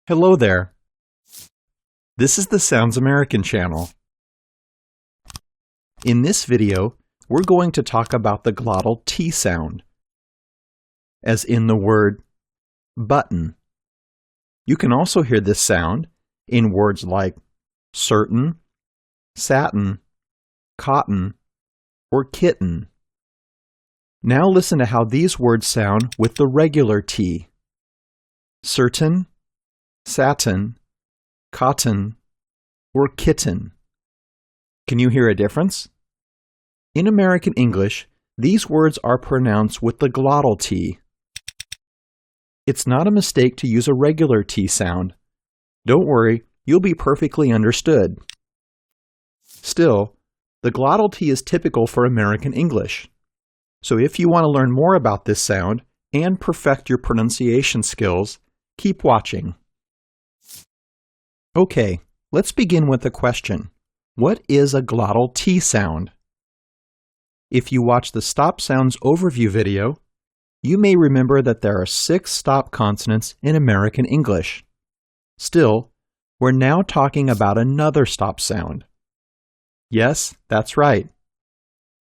Hello there. This is the Sounds American channel. In this video, we're going to talk about the glottal T sound, as in the word button. You can also hear this sound in words like certain, satin, cotton, or kitten. Now listen to how these words sound with the regular T. Certain, satin, cotton, or kitten. Can you hear a difference? In American English, these words are pronounced with the glottal T. It's not a mistake to use a regular T sound. Don't worry, you'll be perfectly understood. Still, the glottal T is typical for American English. So if you want to learn more about this sound and perfect your pronunciation skills, keep watching. Okay, let's begin with a question. What is a glottal T sound? If you watch the Stop Sounds overview video, you may remember that there are 6 stop consonants in American English. Still, we're now talking about another stop sound. Yes, that's right.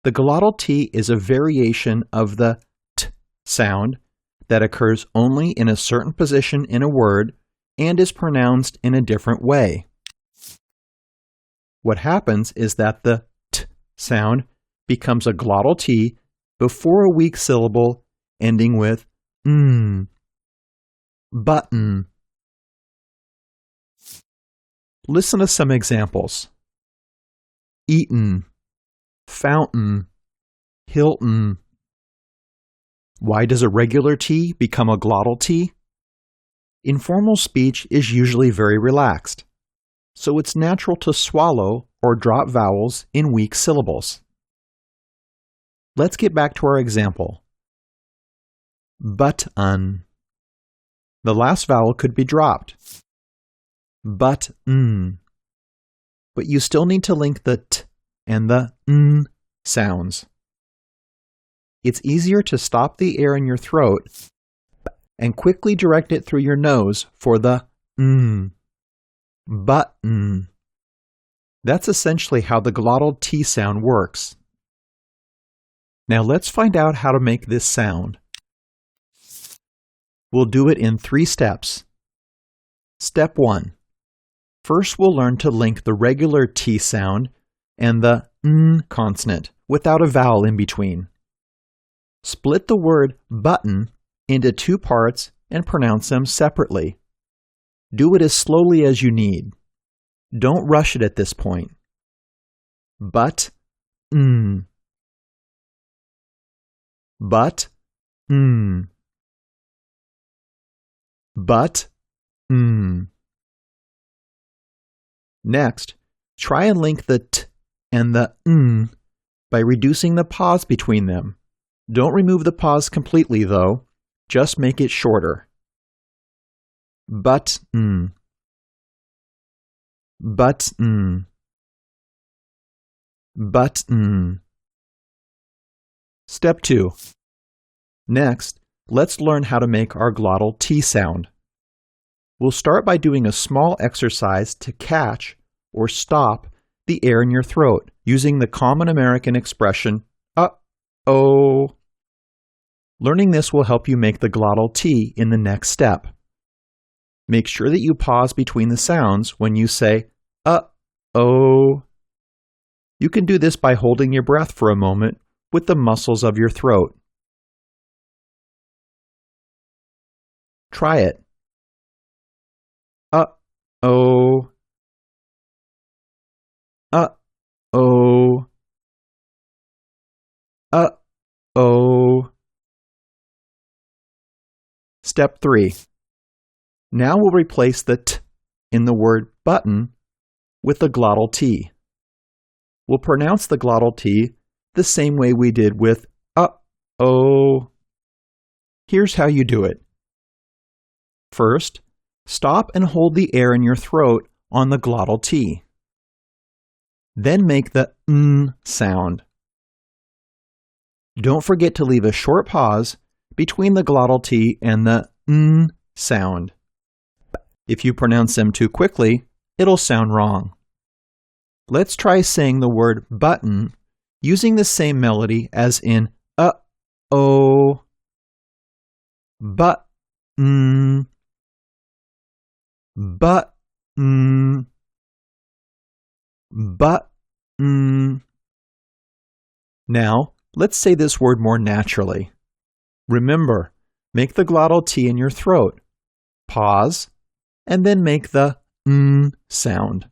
The glottal T is a variation of the T sound that occurs only in a certain position in a word and is pronounced in a different way. What happens is that the T sound becomes a glottal T before a weak syllable ending with button. Listen to some examples. Eaten, fountain, Hilton. Why does a regular T become a glottal T? Informal speech is usually very relaxed, so it's natural to swallow or drop vowels in weak syllables. Let's get back to our example. Button. The last vowel could be dropped. Button. But you still need to link the T and the N sounds. It's easier to stop the air in your throat and quickly direct it through your nose for the button. That's essentially how the glottal T sound works. Now let's find out how to make this sound. We'll do it in 3 steps. Step 1. First, we'll learn to link the regular T sound and the N consonant without a vowel in between. Split the word button into 2 parts and pronounce them separately. Do it as slowly as you need. Don't rush it at this point. But-n. But-n. But-n. Next, try and link the T and the N by reducing the pause between them. Don't remove the pause completely, though. Just make it shorter. Button. Button. Button. Step 2. Next, let's learn how to make our glottal T sound. We'll start by doing a small exercise to catch or stop the air in your throat using the common American expression, uh-oh. Learning this will help you make the glottal T in the next step. Make sure that you pause between the sounds when you say, uh-oh. You can do this by holding your breath for a moment with the muscles of your throat. Try it. Uh-oh. Uh-oh. Uh-oh. Step 3. Now we'll replace the T in the word button with the glottal T. We'll pronounce the glottal T the same way we did with uh-oh. Here's how you do it. First, stop and hold the air in your throat on the glottal T. Then make the N sound. Don't forget to leave a short pause between the glottal T and the N sound. If you pronounce them too quickly, it'll sound wrong. Let's try saying the word button using the same melody as in uh-oh. Button. Button. Button. Now, let's say this word more naturally. Remember, make the glottal T in your throat. Pause, and then make the n sound.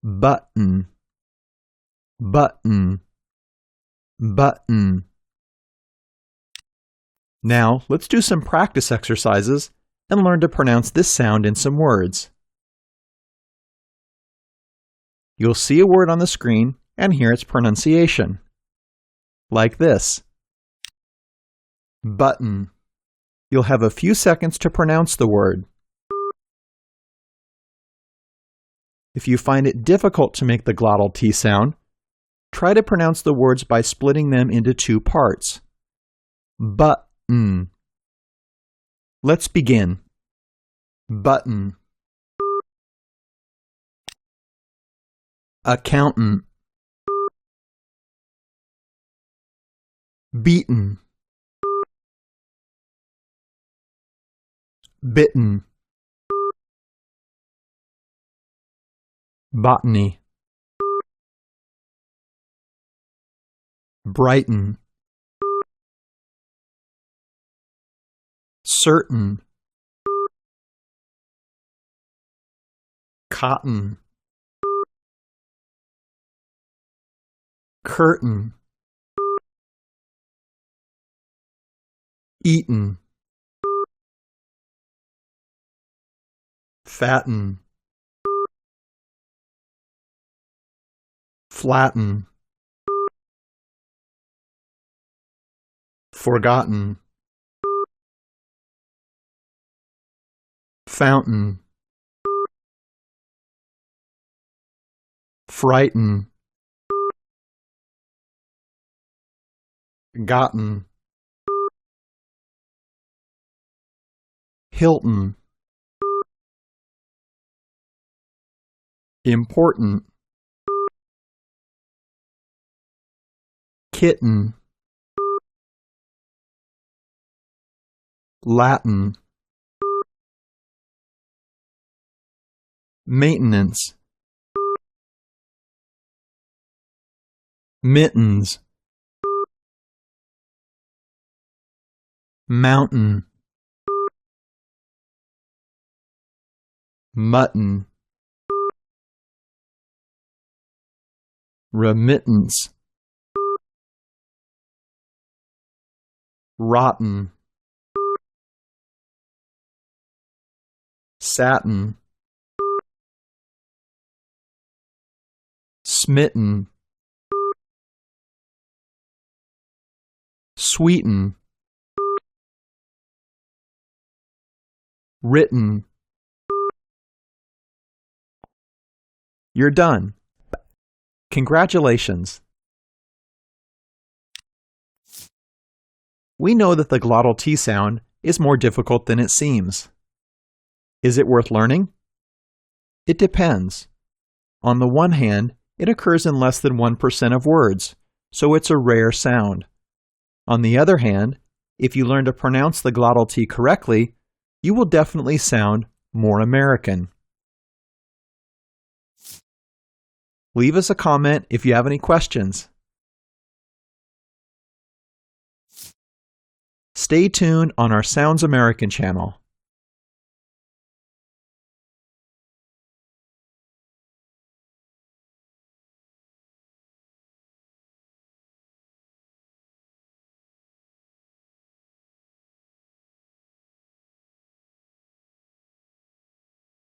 Button. Button. Button. Now, let's do some practice exercises and learn to pronounce this sound in some words. You'll see a word on the screen and hear its pronunciation. Like this. Button. You'll have a few seconds to pronounce the word. If you find it difficult to make the glottal T sound, try to pronounce the words by splitting them into two parts. Button. Let's begin. Button. Accountant. Beaten. Bitten. Botany. Brighten. Certain. Cotton. Curtain. Eaten. Fatten. Flatten. Forgotten. Fountain. Frighten. Gotten. Hilton. Important. Kitten. Latin. Maintenance. Mittens. Mountain. Mutton. Remittance. Rotten. Satin. Smitten. Sweeten. Written. You're done. Congratulations! We know that the glottal T sound is more difficult than it seems. Is it worth learning? It depends. On the one hand, it occurs in less than 1% of words, so it's a rare sound. On the other hand, if you learn to pronounce the glottal T correctly, you will definitely sound more American. Leave us a comment if you have any questions. Stay tuned on our Sounds American channel.